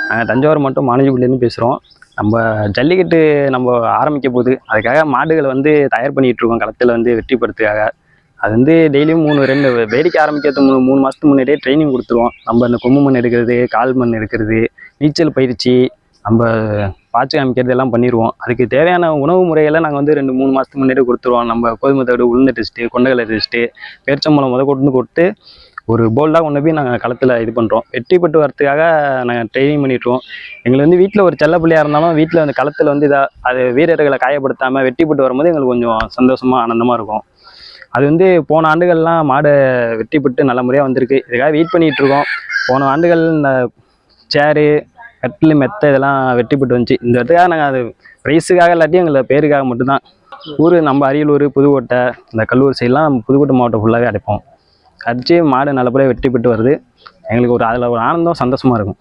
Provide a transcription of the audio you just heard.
நாங்கள் தஞ்சாவூர் மட்டும் மானஜிபுரிலேருந்து பேசுகிறோம். நம்ம ஜல்லிக்கட்டு நம்ம ஆரம்பிக்க போகுது. அதுக்காக மாடுகளை வந்து தயார் பண்ணிகிட்ருக்கோம் களத்தில் வந்து வெற்றிப்படுத்துக்காக. அது வந்து டெய்லியும் 2 வேடிக்கை ஆரம்பிக்கிறதுக்கு 3 மாதத்துக்கு முன்னாடியே ட்ரைனிங் கொடுத்துருவோம். நம்ம அந்த கொம்பு மண் எடுக்கிறது, கால் மண் எடுக்கிறது, நீச்சல் பயிற்சி, நம்ம பாய்ச்சி காமிக்கிறது எல்லாம் பண்ணிடுவோம். அதுக்கு தேவையான உணவு முறைகளை நாங்கள் வந்து 2-3 மாதத்துக்கு முன்னாடியே கொடுத்துருவோம். நம்ம கோதுமை தவிடு, உளுந்து டெஸ்ட்டு, கொண்டக்கடலை டெஸ்ட்டு, பேரிச்சம்பழம் கொண்டு கொடுத்து ஒரு போல்டாக கொண்டு போய் நாங்கள் களத்தில் இது பண்ணுறோம். வெற்றி பெற்று வரத்துக்காக நாங்கள் ட்ரைனிங் பண்ணிட்டுருவோம். எங்களுக்கு வந்து வீட்டில் ஒரு செல்ல பிள்ளையாக இருந்தாலும் வீட்டில் அந்த களத்தில் வந்து அது வீரர்களை காயப்படுத்தாமல் வெற்றி பெற்று வரும்போது எங்களுக்கு கொஞ்சம் சந்தோஷமாக ஆனந்தமாக இருக்கும். அது வந்து போன ஆண்டுகள்லாம் மாடை வெற்றி பெற்று நல்ல முறையாக வந்திருக்கு. இதுக்காக வெயிட் பண்ணிகிட்ருக்கோம். போன ஆண்டுகள் இந்த சேரு, கட்டில், மெத்தை இதெல்லாம் வெற்றி பெற்று வந்துச்சு. இந்த இடத்துக்காக நாங்கள் அது ப்ரைஸுக்காக இல்லாட்டியும் எங்களை பேருக்காக மட்டும்தான். ஊர் நம்ம அரியலூர், புதுக்கோட்டை, இந்த கல்லூர் சைட்லாம் புதுக்கோட்டை மாவட்டம் ஃபுல்லாகவே அடைப்போம். அடித்து மாடு நல்லபடியாக வெற்றி பெற்று வருது. எங்களுக்கு அதில் ஒரு ஆனந்தம், சந்தோஷமாக இருக்கும்.